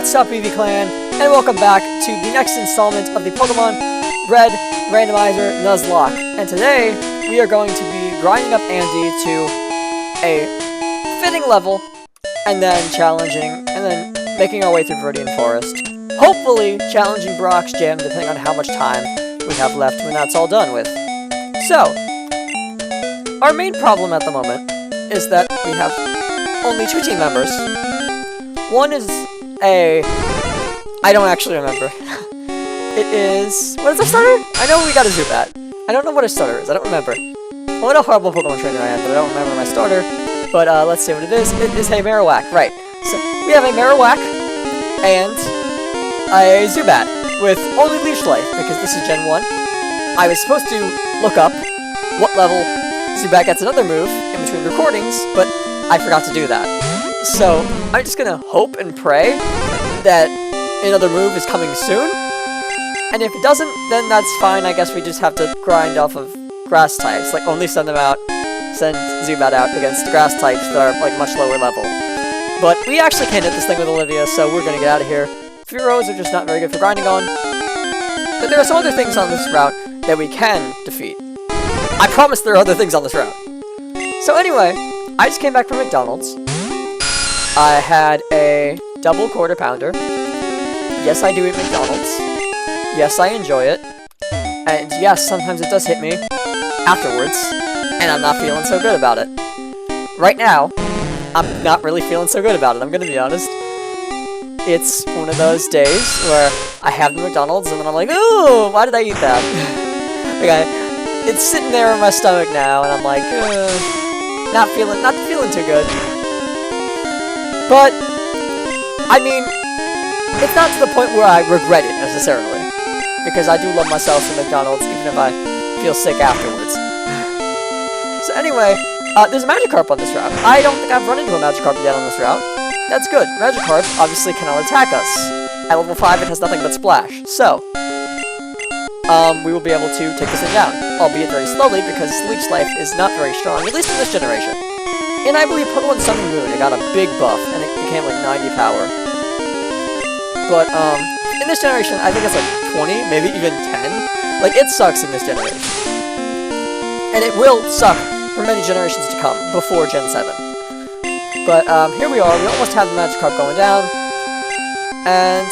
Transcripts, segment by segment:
What's up, EV Clan, and welcome back to the next installment of the Pokemon Red Randomizer Nuzlocke. And today, we are going to be grinding up Andy to a fitting level, and then challenging, and then making our way through Viridian Forest. Hopefully, challenging Brock's gym, depending on how much time we have left when that's all done with. So, our main problem at the moment is that we have only 2 team members. One is I don't actually remember. It is... What is our starter? I know we got a Zubat. I don't know what a starter is. I don't remember. What a horrible Pokemon trainer I am, but I don't remember my starter. But let's see what it is. It is a Marowak, right. So, we have a Marowak and a Zubat with only Leech Life, because this is Gen 1. I was supposed to look up what level Zubat gets another move in between recordings, but I forgot to do that. So, I'm just gonna hope and pray that another move is coming soon. And if it doesn't, then that's fine. I guess we just have to grind off of grass types. Like, only send Zubat out against grass types that are, like, much lower level. But we actually can't hit this thing with Olivia, so we're gonna get out of here. Fearos are just not very good for grinding on. But there are some other things on this route that we can defeat. I promise there are other things on this route. So anyway, I just came back from McDonald's. I had a double quarter pounder. Yes, I do eat McDonald's. Yes, I enjoy it. And yes, sometimes it does hit me afterwards, and I'm not feeling so good about it. Right now, I'm not really feeling so good about it, I'm gonna be honest. It's one of those days where I have the McDonald's, and then I'm like, ooh, why did I eat that? It's sitting there in my stomach now, and I'm like, not feeling too good. But, I mean, it's not to the point where I regret it, necessarily. Because I do love myself some McDonald's, even if I feel sick afterwards. So anyway, there's a Magikarp on this route. I don't think I've run into a Magikarp yet on this route. That's good. Magikarp obviously cannot attack us. At level 5, it has nothing but Splash. So, we will be able to take this thing down. Albeit very slowly, because Leech Life is not very strong, at least in this generation. And I believe Pokemon Sun and Moon, it got a big buff, and it became like 90 power. But, in this generation, I think it's like 20, maybe even 10. Like, it sucks in this generation. And it will suck for many generations to come, before Gen 7. But, here we are, we almost have the Magikarp going down. And,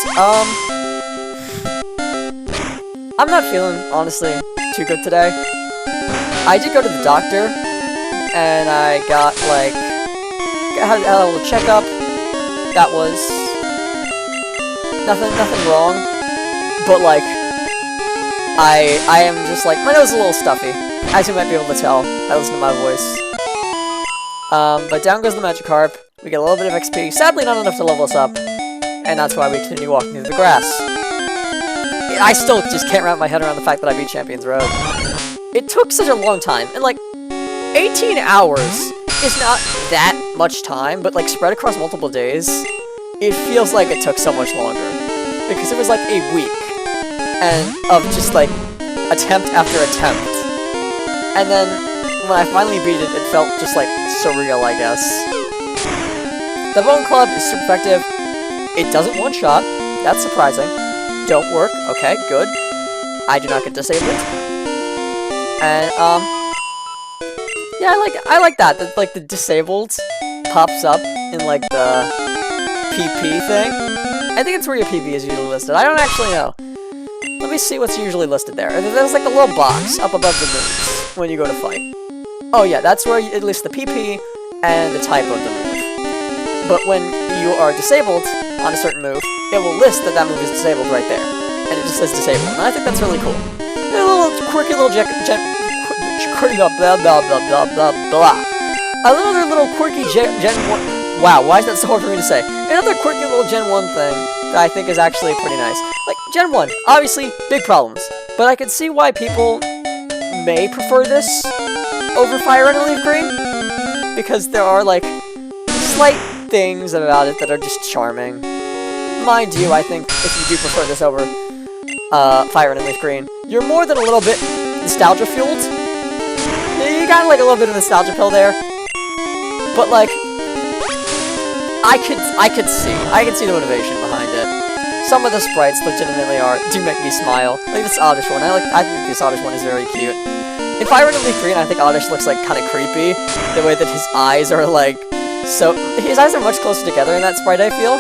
I'm not feeling, honestly, too good today. I did go to the doctor, and I got, like, had a little checkup. That was nothing wrong. But, like, I am just, like, my nose is a little stuffy, as you might be able to tell. I listen to my voice. But down goes the Magikarp. We get a little bit of XP. Sadly, not enough to level us up. And that's why we continue walking through the grass. I still just can't wrap my head around the fact that I beat Champions Road. It took such a long time, and like, 18 hours is not that much time, but like, spread across multiple days, it feels like it took so much longer. Because it was like a week, and of just like, attempt after attempt. And then, when I finally beat it, it felt just like, surreal, I guess. The Bone Club is super effective. It doesn't one-shot, that's surprising. Don't work. Okay, good. I do not get disabled. And, yeah, I like that. That, like, the disabled pops up in, like, the PP thing. I think it's where your PP is usually listed. I don't actually know. Let me see what's usually listed there. There's, like, a little box up above the moves when you go to fight. Oh, yeah, that's where it lists the PP and the type of the move. But when you are disabled on a certain move, it will list that move is disabled right there. And it just says disabled. And I think that's really cool. A little quirky little Another little quirky Gen 1... Wow, why is that so hard for me to say? Another quirky little Gen 1 thing that I think is actually pretty nice. Like, Gen 1, obviously, big problems. But I can see why people may prefer this over Fire Red and Leaf Green. Because there are, like, slight things about it that are just charming. Mind you, I think if you do prefer this over Fire Red and Leaf Green, you're more than a little bit nostalgia-fueled. You got like a little bit of nostalgia pill there. But like, I could see the motivation behind it. Some of the sprites legitimately do make me smile. Like this Oddish one, I think this Oddish one is very cute. In Fire Red and Leaf Green, I think Oddish looks like kind of creepy. The way that his eyes are like, his eyes are much closer together in that sprite, I feel.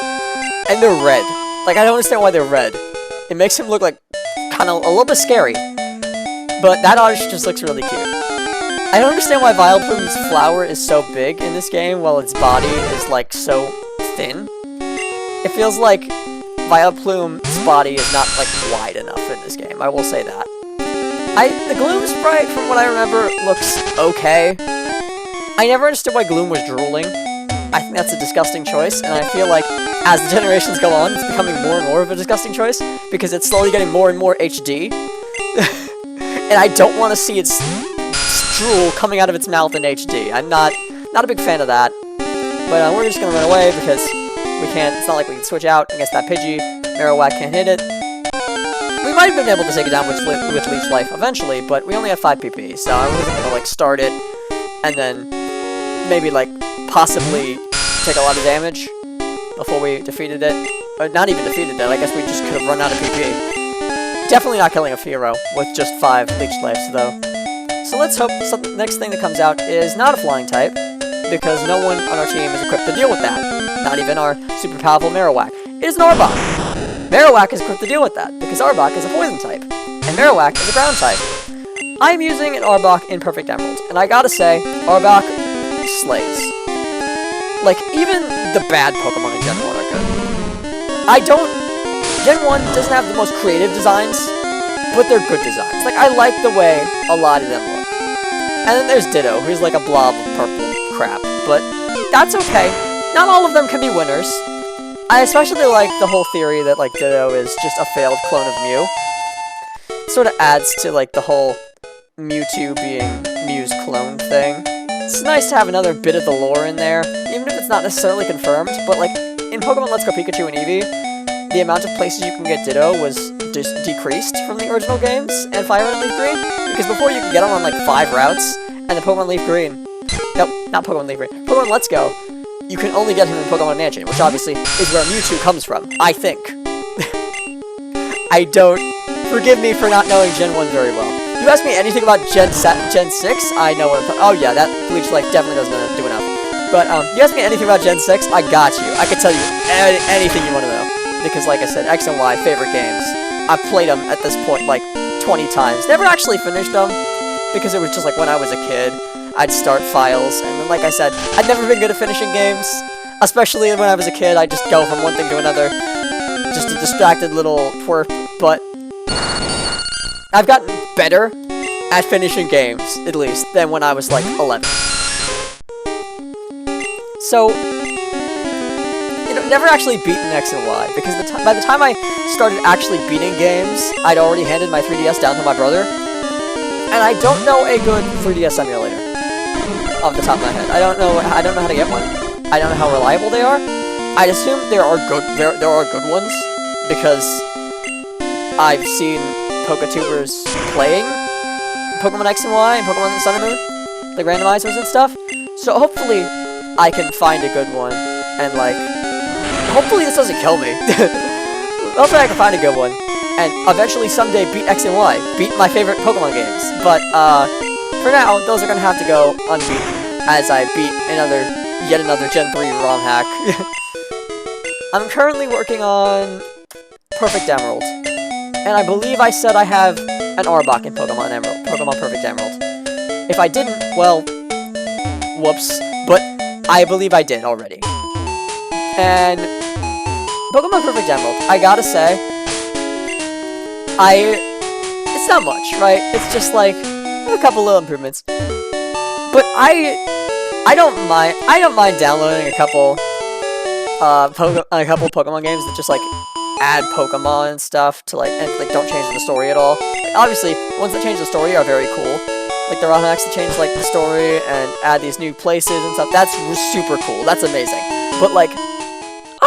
And they're red. Like, I don't understand why they're red. It makes him look like kind of a little bit scary. But that Oddish just looks really cute. I don't understand why Vileplume's flower is so big in this game while its body is like so thin. It feels like Vileplume's body is not like wide enough in this game, I will say that. The Gloom sprite, from what I remember, looks okay. I never understood why Gloom was drooling. I think that's a disgusting choice, and I feel like as the generations go on, it's becoming more and more of a disgusting choice, because it's slowly getting more and more HD. And I don't want to see its drool coming out of its mouth in HD. I'm not a big fan of that. But we're just gonna run away, because we can't, it's not like we can switch out against that Pidgey. Marowak can't hit it. We might have been able to take it down with Leech Life eventually, but we only have 5 PP, so I wasn't gonna like start it, and then maybe like possibly take a lot of damage before we defeated it. Or not even defeated it, I guess we just could have run out of PP. Definitely not killing a Fearow with just 5 Leech Lives though. So let's hope the next thing that comes out is not a flying type, because no one on our team is equipped to deal with that. Not even our super powerful Marowak. It is an Arbok! Marowak is equipped to deal with that, because Arbok is a poison type, and Marowak is a ground type. I am using an Arbok in Perfect Emerald, and I gotta say, Arbok slays. Like, even the bad Pokemon in Gen 1 are good. Gen 1 doesn't have the most creative designs, but they're good designs. Like, I like the way a lot of them look. And then there's Ditto, who's like a blob of purple crap, but that's okay. Not all of them can be winners. I especially like the whole theory that, like, Ditto is just a failed clone of Mew. Sort of adds to, like, the whole Mewtwo being Mew's clone thing. It's nice to have another bit of the lore in there, even if it's not necessarily confirmed, but, like, in Pokemon Let's Go Pikachu and Eevee, the amount of places you can get Ditto was just decreased from the original games and Fire Red and Leaf Green, because before you could get him on, like, 5 routes, and the Pokemon Leaf Green... Nope, not Pokemon Leaf Green. Pokemon Let's Go, you can only get him in Pokemon Mansion, which obviously is where Mewtwo comes from, I think. I don't... Forgive me for not knowing Gen 1 very well. You ask me anything about Gen 6, I know what I'm talking... Oh yeah, that Bleach Life definitely doesn't do enough. But, you ask me anything about Gen 6, I got you. I can tell you anything you want to know. Because, like I said, X and Y, favorite games. I've played them at this point, like, 20 times. Never actually finished them, because it was just, like, when I was a kid, I'd start files, and then, like I said, I'd never been good at finishing games. Especially when I was a kid, I'd just go from one thing to another. Just a distracted little twerp, but... I've gotten better at finishing games, at least, than when I was, like, 11. So, you know, never actually beaten X and Y, because by the time I started actually beating games, I'd already handed my 3DS down to my brother, and I don't know a good 3DS emulator, off the top of my head. I don't know how to get one. I don't know how reliable they are. I'd assume there are good ones, because I've seen Poketubers playing Pokemon X and Y and Pokemon Sun and Moon, like randomizers and stuff, so hopefully I can find a good one, and like, hopefully this doesn't kill me. Hopefully I can find a good one, and eventually someday beat X and Y, beat my favorite Pokemon games, but for now, those are gonna have to go unbeaten, as I beat yet another Gen 3 ROM hack. I'm currently working on Perfect Emerald, and I believe I said I have an Arbok in Pokemon Perfect Emerald. If I didn't, well, whoops, but I believe I did already. And Pokemon Perfect Emerald, I gotta say, it's not much, right? It's just like a couple little improvements. But I don't mind downloading a couple Pokemon games that just like add Pokemon and stuff to and don't change the story at all. Like, obviously, ones that change the story are very cool. Like the ROM hacks that change like the story and add these new places and stuff. That's super cool. That's amazing. But like,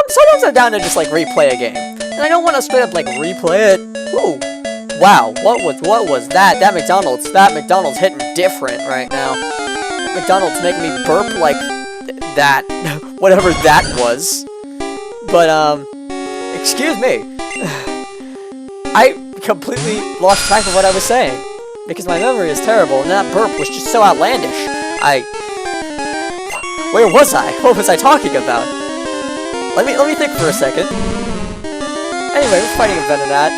sometimes I'm down to just like replay a game, and I don't want to straight up like replay it. Whoa, wow, what was that? That McDonald's hitting different right now. McDonald's making me burp like that. whatever that was. But, excuse me. I completely lost track of what I was saying. Because my memory is terrible, and that burp was just so outlandish. Where was I? What was I talking about? Let me think for a second. Anyway, we're fighting a Venonat.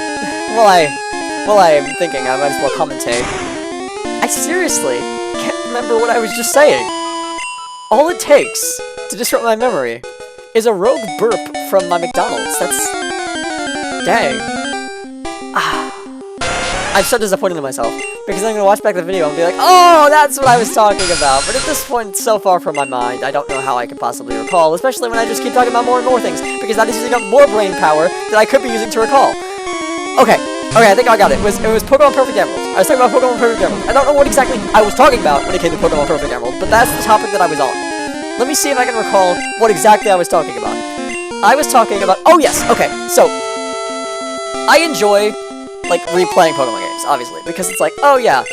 While I'm thinking, I might as well commentate. I seriously can't remember what I was just saying. All it takes to disrupt my memory is a rogue burp from my McDonald's. That's... dang. I'm so disappointed in myself, because I'm going to watch back the video and be like, oh, that's what I was talking about. But at this point, it's so far from my mind, I don't know how I could possibly recall, especially when I just keep talking about more and more things, because that is using up more brain power that I could be using to recall. Okay, I think I got it. It was Pokemon Perfect Emerald. I was talking about Pokemon Perfect Emerald. I don't know what exactly I was talking about when it came to Pokemon Perfect Emerald, but that's the topic that I was on. Let me see if I can recall what exactly I was talking about. I was talking about... oh, yes, okay, so... I enjoy, like, replaying Pokemon games, obviously, because it's like, oh, yeah,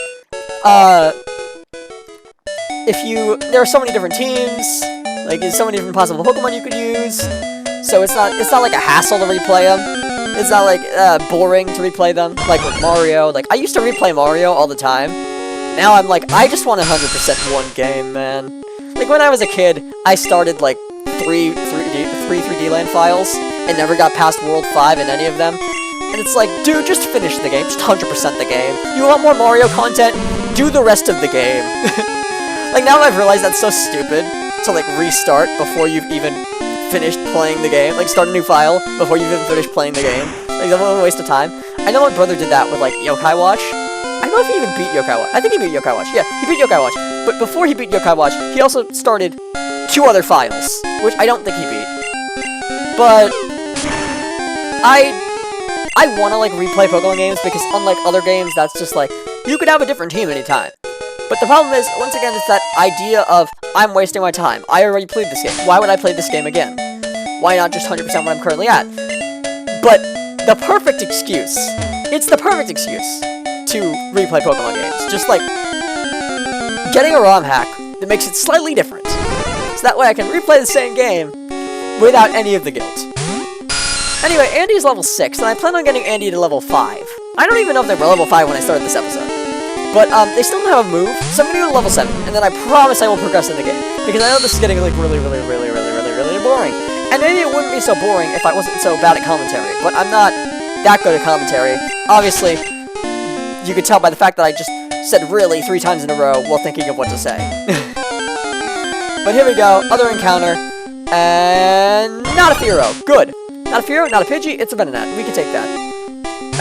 there are so many different teams, like, there's so many different possible Pokemon you could use, so it's not like a hassle to replay them. It's not, like, boring to replay them, like with Mario. Like, I used to replay Mario all the time. Now I'm like, I just want 100% one game, man. Like, when I was a kid, I started, like, three 3D Land files, and never got past World 5 in any of them. And it's like, dude, just finish the game. Just 100% the game. You want more Mario content? Do the rest of the game. Like, now I've realized that's so stupid to, like, restart before you've even finished playing the game. Like, start a new file before you've even finished playing the game. Like, that's a waste of time. I know my brother did that with, like, Yokai Watch. I don't know if he even beat Yokai Watch. I think he beat Yokai Watch. Yeah, he beat Yokai Watch. But before he beat Yokai Watch, he also started 2 other files, which I don't think he beat. But I want to, like, replay Pokemon games, because unlike other games, that's just, like, you could have a different team anytime. But the problem is, once again, it's that idea of, I'm wasting my time. I already played this game. Why would I play this game again? Why not just 100% what I'm currently at? But the perfect excuse, it's the perfect excuse to replay Pokemon games. Just, like, getting a ROM hack that makes it slightly different. So that way I can replay the same game without any of the guilt. Anyway, Andy's level 6, and I plan on getting Andy to level 5. I don't even know if they were level 5 when I started this episode. But, they still don't have a move, so I'm gonna go to level 7, and then I promise I will progress in the game. Because I know this is getting, like, really boring. And maybe it wouldn't be so boring if I wasn't so bad at commentary, but I'm not that good at commentary. Obviously, you could tell by the fact that I just said really 3 times in a row while thinking of what to say. But here we go, other encounter, and not a Fearow. Good. Not a Fearow, not a Pidgey, it's a Venonat. We can take that.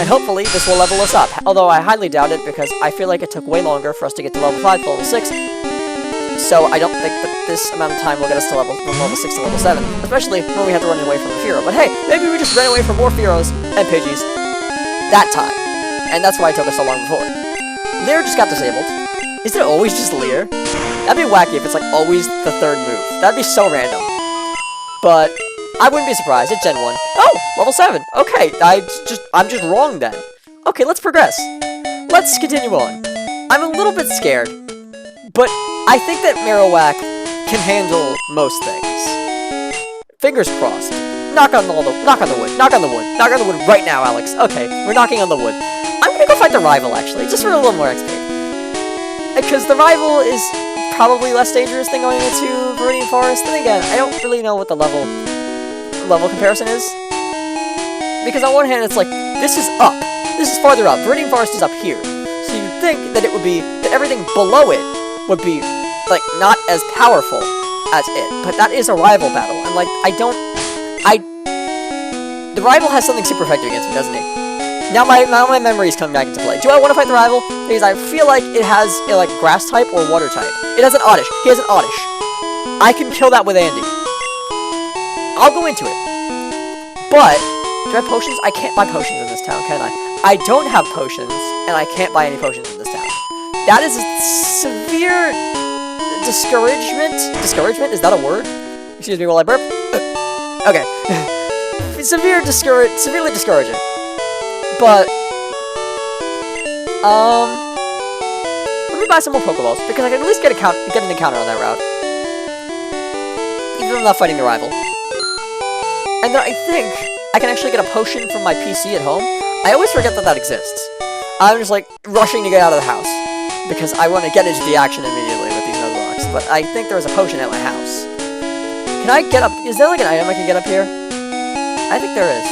And hopefully this will level us up, although I highly doubt it, because I feel like it took way longer for us to get to level 5 to level 6. So I don't think that this amount of time will get us to from level 6 to level 7, especially when we have to run away from a Fearow. But hey, maybe we just ran away from more Fearows and Pidgeys that time, and that's why it took us so long before. Leer just got disabled. Is it always just Leer? That'd be wacky if it's like always the 3rd move. That'd be so random. But I wouldn't be surprised. It's Gen 1. Oh, level 7. Okay, I'm just wrong then. Okay, let's progress. Let's continue on. I'm a little bit scared, but I think that Marowak can handle most things. Fingers crossed. Knock on the wood. Knock on the wood. Knock on the wood right now, Alex. Okay, we're knocking on the wood. I'm gonna go fight the rival, actually, just for a little more XP. Because the rival is probably less dangerous than going into Viridian Forest. And again, I don't really know what the level comparison is. Because on one hand, it's like, this is up. This is farther up. Viridian Forest is up here. So you'd think that it would be, that everything below it would be, like, not as powerful as it. But that is a rival battle. And, like, the rival has something super effective against me, doesn't he? Now my memory's coming back into play. Do I want to fight the rival? Because I feel like it has a, like, grass type or water type. It has an Oddish. He has an Oddish. I can kill that with Andy. I'll go into it. But, do I have potions? I can't buy potions in this town, can I? I don't have potions, and I can't buy any potions in this town. That is a severe discouragement. Discouragement? Is that a word? Excuse me while I burp. Okay. Severely discouraging. But, let me buy some more Pokeballs, because I can at least get an encounter on that route. Even if I'm not fighting the rival. And then I think I can actually get a potion from my PC at home. I always forget that that exists. I'm just like rushing to get out of the house because I want to get into the action immediately with these Nuzlocks. But I think there was a potion at my house. Can I get up? Is there like an item I can get up here? I think there is.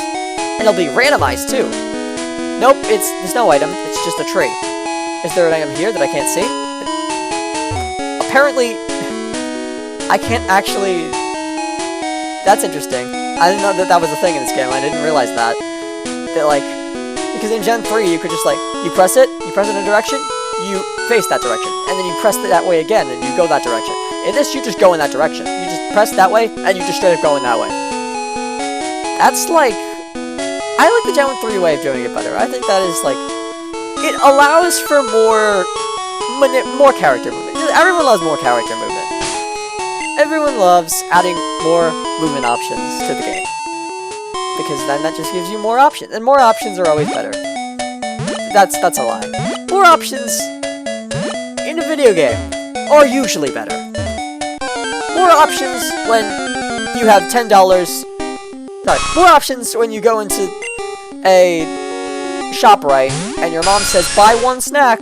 And it'll be randomized too. Nope, there's no item. It's just a tree. Is there an item here that I can't see? Apparently, I can't actually... That's interesting. I didn't know that that was a thing in this game. I didn't realize that. That, like... Because in Gen 3, you could just, like... You press it in a direction, you face that direction. And then you press it that way again, and you go that direction. In this, you just go in that direction. You just press that way, and you just straight up go in that way. That's, like... I like the Gen 3 way of doing it better. I think that is, like... It allows for more character movement. Everyone loves more character movement. Everyone loves adding more movement options to the game. Because then that just gives you more options. And more options are always better. That's a lie. More options in a video game are usually better. More options when you have $10. Sorry, more options when you go into a ShopRite and your mom says buy one snack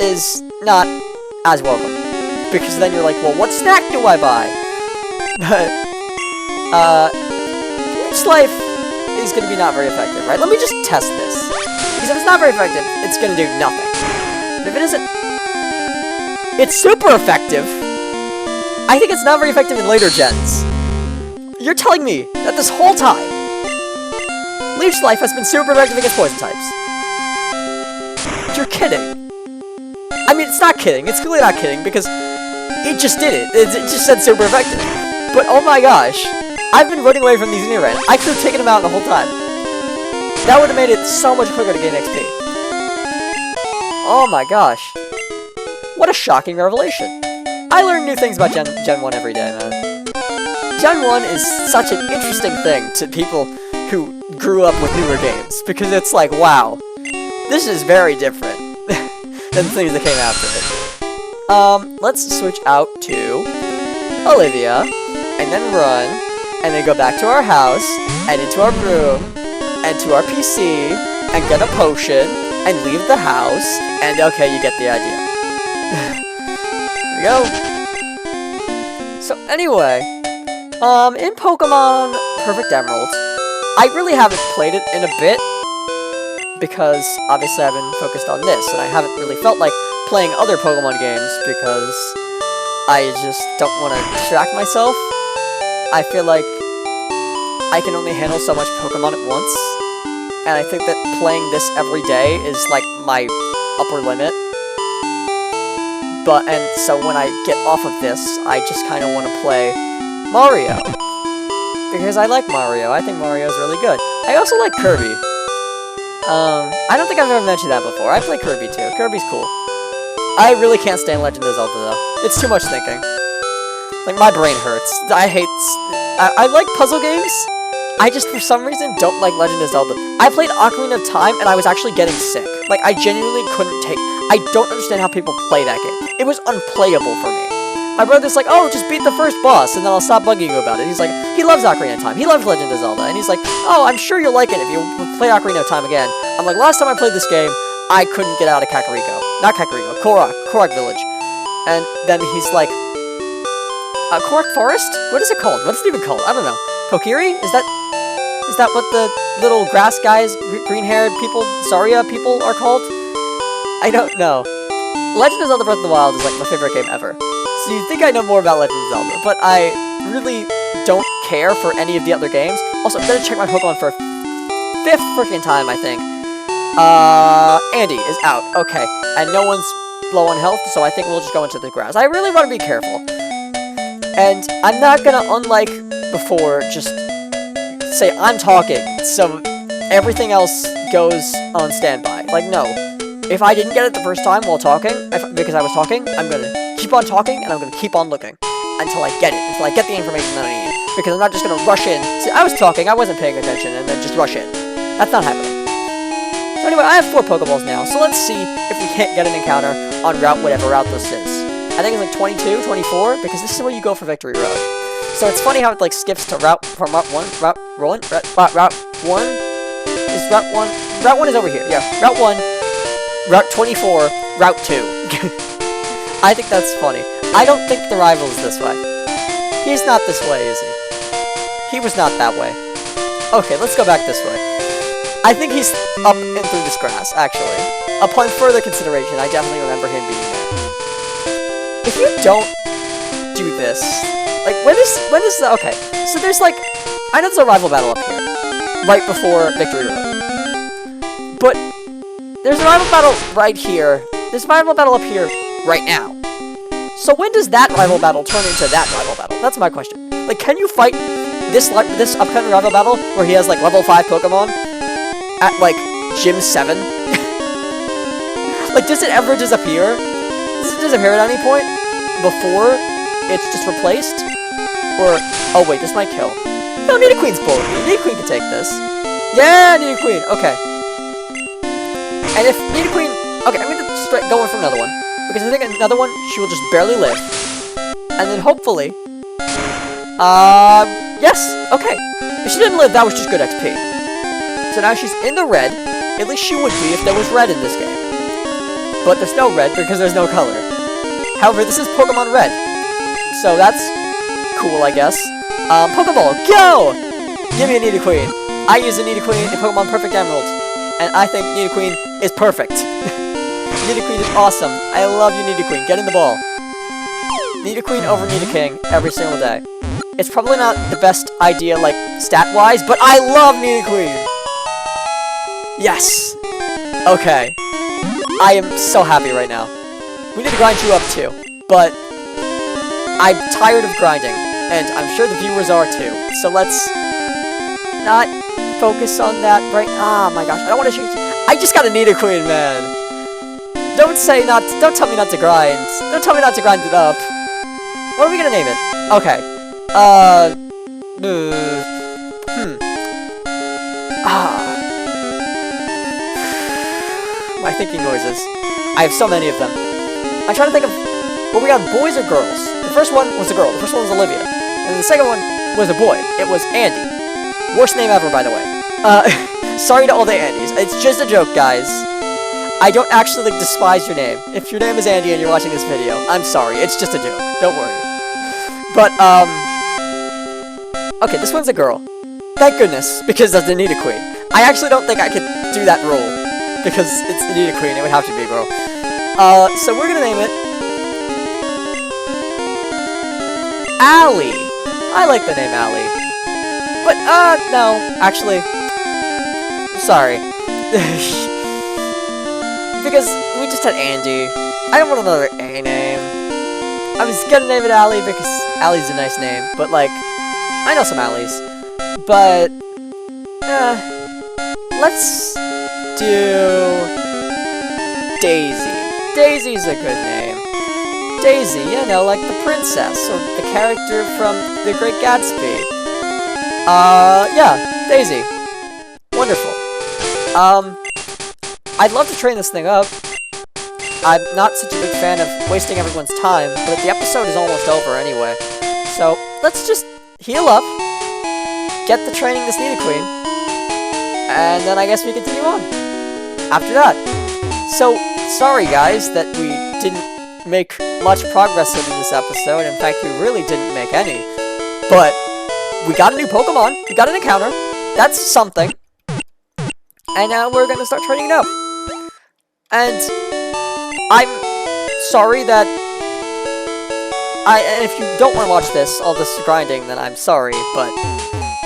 is not as welcome. Because then you're like, well, what snack do I buy? But, Peach Life is going to be not very effective, right? Let me just test this. Because if it's not very effective, it's going to do nothing. But if it isn't... It's super effective! I think it's not very effective in later gens. You're telling me that this whole time, Leech Life has been super effective against poison types. You're kidding. I mean, it's not kidding. It's clearly not kidding, because it just did it. It just said super effective. But oh my gosh, I've been running away from these Nidoran. I could have taken them out the whole time. That would have made it so much quicker to gain XP. Oh my gosh. What a shocking revelation. I learn new things about Gen 1 every day, man. Gen 1 is such an interesting thing to people who grew up with newer games, because it's like, wow, this is very different than the things that came after it. Let's switch out to Olivia, and then run, and then go back to our house, and into our room, and to our PC, and get a potion, and leave the house, and okay, you get the idea. Here we go. So anyway, in Pokemon Perfect Emerald, I really haven't played it in a bit, because obviously I've been focused on this, and I haven't really felt like playing other Pokemon games, because I just don't want to distract myself. I feel like I can only handle so much Pokemon at once, and I think that playing this every day is like my upper limit. And so when I get off of this, I just kind of want to play Mario. Because I like Mario. I think Mario's really good. I also like Kirby. I don't think I've ever mentioned that before. I play Kirby too. Kirby's cool. I really can't stand Legend of Zelda though. It's too much thinking. Like, my brain hurts. I like puzzle games. I just, for some reason, don't like Legend of Zelda. I played Ocarina of Time, and I was actually getting sick. Like, I genuinely couldn't take... I don't understand how people play that game. It was unplayable for me. My brother's like, oh, just beat the first boss, and then I'll stop bugging you about it. He's like, he loves Ocarina of Time. He loves Legend of Zelda. And he's like, oh, I'm sure you'll like it if you play Ocarina of Time again. I'm like, last time I played this game, I couldn't get out of Kakariko. Not Kakariko, Korok Village. And then he's like, Korok Forest? What is it called? What's it even called? I don't know. Kokiri? Is that what the little grass guys, green-haired people, Saria people are called? I don't know. Legend of Zelda Breath of the Wild is like my favorite game ever. So you'd think I know more about Legend of Zelda, but I really don't care for any of the other games. Also, I'm gonna check my Pokemon for a 5th freaking time, I think. Andy is out. Okay. And no one's low on health, so I think we'll just go into the grass. I really want to be careful. And I'm not gonna, unlike before, just say I'm talking, so everything else goes on standby. Like, no. If I didn't get it the first time while talking, because I was talking, I'm gonna keep on talking, and I'm gonna keep on looking until I get it, until I get the information that I need. Because I'm not just gonna rush in. See, I was talking, I wasn't paying attention, and then just rush in. That's not happening. So anyway, I have 4 Pokeballs now, so let's see if we can't get an encounter on whatever route this is. I think it's like 22, 24, because this is where you go for Victory Road. So it's funny how it like skips to route 1. Is route 1? Route 1 is over here. Yeah, route 1, route 24, route 2. I think that's funny. I don't think the rival is this way. He's not this way, is he? He was not that way. Okay, let's go back this way. I think he's up and through this grass, actually. Upon further consideration, I definitely remember him being there. If you don't do this, like, when is the, okay, so there's like, I know there's a rival battle up here, right before Victory Road. But, there's a rival battle right here, there's a rival battle up here right now. So when does that rival battle turn into that rival battle? That's my question. Like, can you fight this upcoming rival battle where he has, like, level 5 Pokemon at, like, Gym 7? Like, does it ever disappear? Does it disappear at any point before it's just replaced? Or, oh wait, this might kill. No, Nidoqueen's bullet. Nidoqueen can take this. Yeah, Nidoqueen, okay. And if Nidoqueen, okay, I'm gonna go in for another one. Because I think another one, she will just barely live. And then hopefully, yes, okay. If she didn't live, that was just good XP. So now she's in the red. At least she would be if there was red in this game. But there's no red because there's no color. However, this is Pokemon Red. So that's cool, I guess. Pokeball, go! Give me a Nidoqueen. I use a Nidoqueen in Pokemon Perfect Emerald. And I think Nidoqueen is perfect. Nidoqueen is awesome. I love you, Nidoqueen. Get in the ball. Nidoqueen over Nidoking every single day. It's probably not the best idea, like, stat-wise, but I love Nidoqueen! Yes! Okay. I am so happy right now. We need to grind you up too, but I'm tired of grinding, and I'm sure the viewers are too. So let's not focus on that right. Oh my gosh, I don't want to shoot you. I just got a Nidoqueen, man. Don't tell me not to grind. Don't tell me not to grind it up. What are we gonna name it? Okay. My thinking noises. I have so many of them. I'm trying to think of, well, we got boys or girls. The first one was a girl. The first one was Olivia. And the second one was a boy. It was Andy. Worst name ever, by the way. Sorry to all the Andys. It's just a joke, guys. I don't actually despise your name. If your name is Andy and you're watching this video, I'm sorry. It's just a joke. Don't worry. But, okay, this one's a girl. Thank goodness, because of the Nidoqueen. I actually don't think I could do that role. Because it's the Nidoqueen, it would have to be a girl. So we're gonna name it Allie. I like the name Allie. But, no, actually, sorry. Because we just had Andy. I don't want another A name. I was gonna name it Allie because Allie's a nice name, but like, I know some Allies. But, let's do Daisy. Daisy's a good name. Daisy, you know, like the princess, or the character from The Great Gatsby. Yeah, Daisy. Wonderful. I'd love to train this thing up. I'm not such a big fan of wasting everyone's time, but the episode is almost over anyway. So, let's just heal up, get the training this Nidoqueen, and then I guess we continue on after that. So, sorry guys that we didn't make much progress in this episode. In fact, we really didn't make any. But, we got a new Pokemon, we got an encounter, that's something. And now we're gonna start training it up. And I'm sorry that and if you don't want to watch this, all this grinding, then I'm sorry, but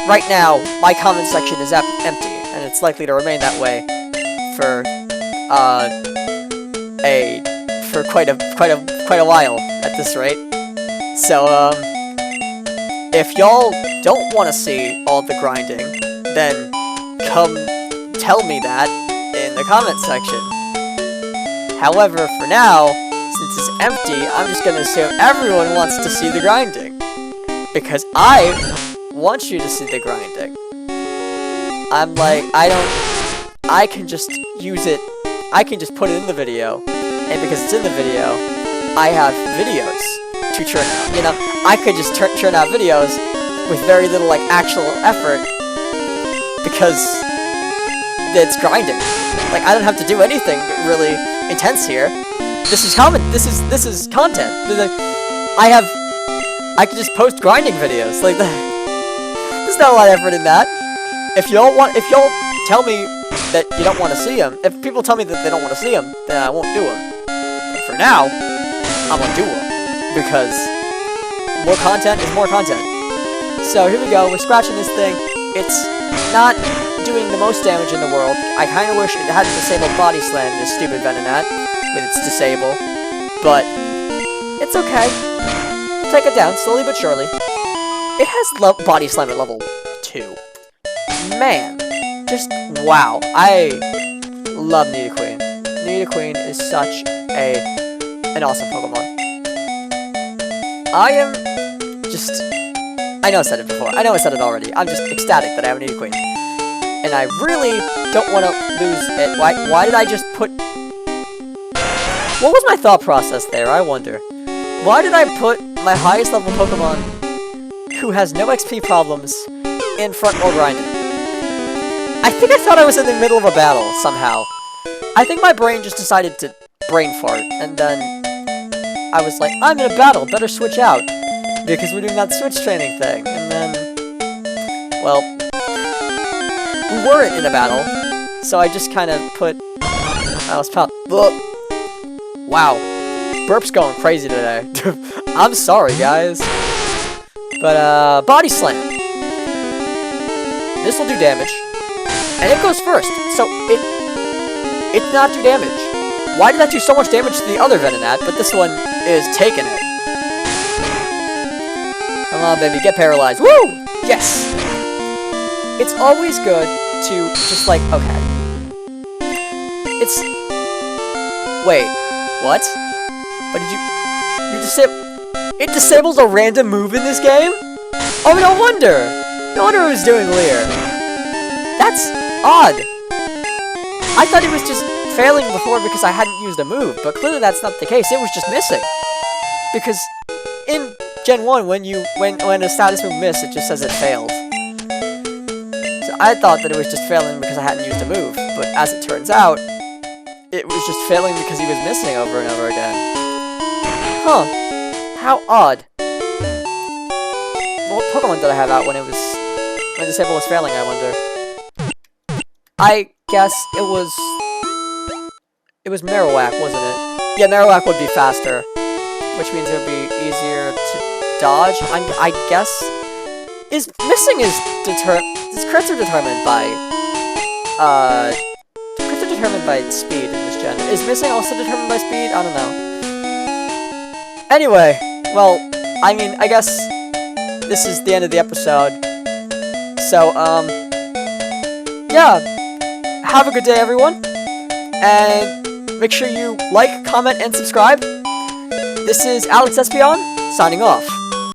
right now, my comment section is empty, and it's likely to remain that way for, quite a while at this rate. So, if y'all don't want to see all the grinding, then come tell me that in the comment section. However, for now, since it's empty, I'm just gonna assume everyone wants to see the grinding. Because I want you to see the grinding. I'm like, I can just use it, I can just put it in the video. And because it's in the video, I have videos. to churn out. You know, I could just churn out videos with very little like actual effort because it's grinding. Like I don't have to do anything really intense here. This is content. I could just post grinding videos like that. There's not a lot of effort in that. If y'all tell me that you don't want to see them, if people tell me that they don't want to see them, then I won't do them. But for now, I'm gonna do them because more content is more content. So here we go. We're scratching this thing. It's not doing the most damage in the world. I kind of wish it had disabled body slam, this stupid Venonat, with its disable, but it's okay. Take it down slowly but surely. It has body slam at level 2. Man, just wow. I love Nidoqueen. Nidoqueen is such an awesome Pokemon. I am just... I know I said it before. I know I said it already. I'm just ecstatic that I have a Nidoqueen. And I really don't want to lose it. Why did I just put... What was my thought process there? I wonder. Why did I put my highest level Pokemon, who has no XP problems, in front while grinding? I think I thought I was in the middle of a battle, somehow. I think my brain just decided to brain fart, and then I was like, I'm in a battle, better switch out, because we're doing that switch training thing, and then, well, we weren't in a battle, so I just kind of put, wow, Burp's going crazy today. I'm sorry, guys, but, Body Slam. This will do damage. And it goes first, so it did not do damage. Why did that do so much damage to the other Venonat, but this one is taking it? Come on, baby, get paralyzed. Woo! Yes! It's always good to just like, okay. It's... Wait, what? What did you... It disables a random move in this game? Oh, no wonder! No wonder it was doing Leer. That's odd. I thought it was just failing before because I hadn't used a move, but clearly that's not the case. It was just missing. Because in Gen 1, when a status move missed, it just says it failed. So I thought that it was just failing because I hadn't used a move, but as it turns out, it was just failing because he was missing over and over again. Huh. How odd. What Pokemon did I have out when Disable was failing, I wonder? I guess it was Marowak, wasn't it? Yeah, Marowak would be faster, which means it would be easier to dodge. I guess crits are determined by speed in this gen. Is missing also determined by speed? I don't know. Anyway, well, I mean, I guess this is the end of the episode. So, yeah. Have a good day, everyone, and make sure you like, comment, and subscribe. This is Alex Espion, signing off.